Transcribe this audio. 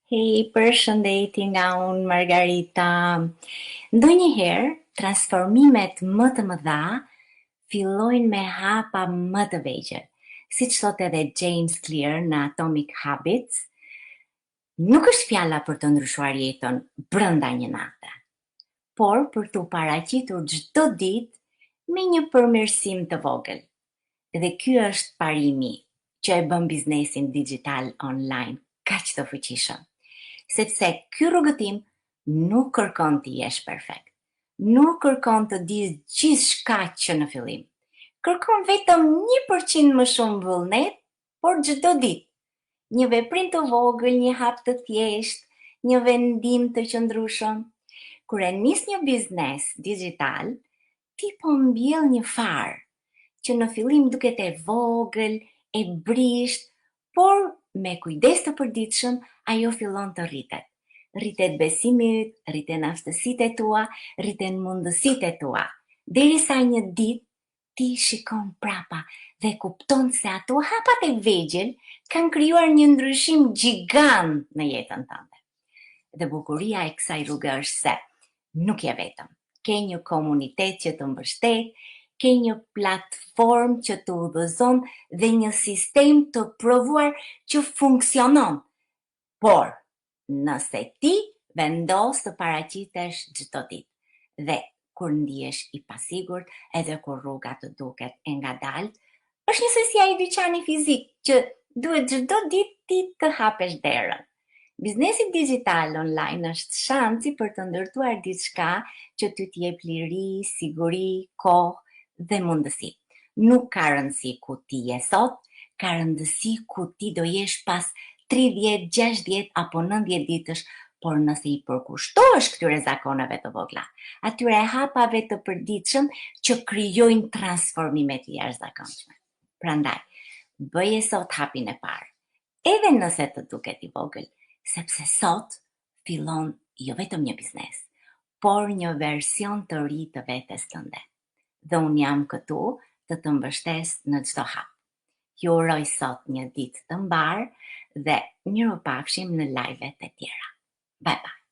Hej, përshëndetje nga unë, Margarita. Ndonjëherë, transformimet më të mëdha fillojnë me hapa më të vegjël. Siç thot edhe James Clear në Atomic Habits, nuk është fjala për të ndryshuar jetën brenda një nate, por për t'u paraqitur çdo ditë me një përmirësim të vogël. Dhe ky është parimi që e bën biznesin digital online kaq të fuqishëm. Sepse ky rrugëtim nuk kërkon të jesh perfekt. Nuk kërkon të dish gjithçka që në fillim. Kërkon vetëm 1% më shumë vullnet, por çdo ditë. Një veprim të vogël, një hap të thjesht, një vendim të qëndrueshëm. Kur e nis një biznes digital, ti po mbjell një farë që në fillim duket e vogël, e brisht, por me kujdes të përditshëm ajo fillon të rritet. Rritet besimi yt, rriten aftësitë tua, rriten mundësitë tua. Derisa një ditë ti shikon prapa dhe kupton se ato hapat e vegjël kanë krijuar një ndryshim gjigant në jetën tënde. Dhe bukuria e kësaj rruge është se nuk je vetëm. Ke një komunitet që të mbështet, ke një platformë që të udhëzon dhe një sistem të provuar që funksionon. Por, nëse ti vendos të paraqitesh çdo ditë dhe kur ndihesh i pasigurt, edhe kur rruga të duket e ngadalt, është njësoj si ai dyqani fizik që duhet çdo ditë ti të hapesh derën. Biznesi digital online është shansi për të ndërtuar diçka që ty t'jep liri, siguri, kohë dhe mundësi. Nuk ka rëndësi ku ti je sot, ka rëndësi ku ti do jesh pas 30, 60 apo 90 ditësh, por nëse i përkushtohesh këtyre zakoneve të vogla, atyre hapave të përditshëm që krijojnë transformime të jashtëzakonshme. Prandaj, bëje sot hapin e parë, edhe nëse të duket i vogël, sepse sot fillon jo vetëm një biznes, por një version të ri të vetes tënde. Dhe unë jam këtu të mbështes në çdo hap. Ju uroj sot një ditë të mbar dhe mirupafshim në live-et e tjera. Bye bye.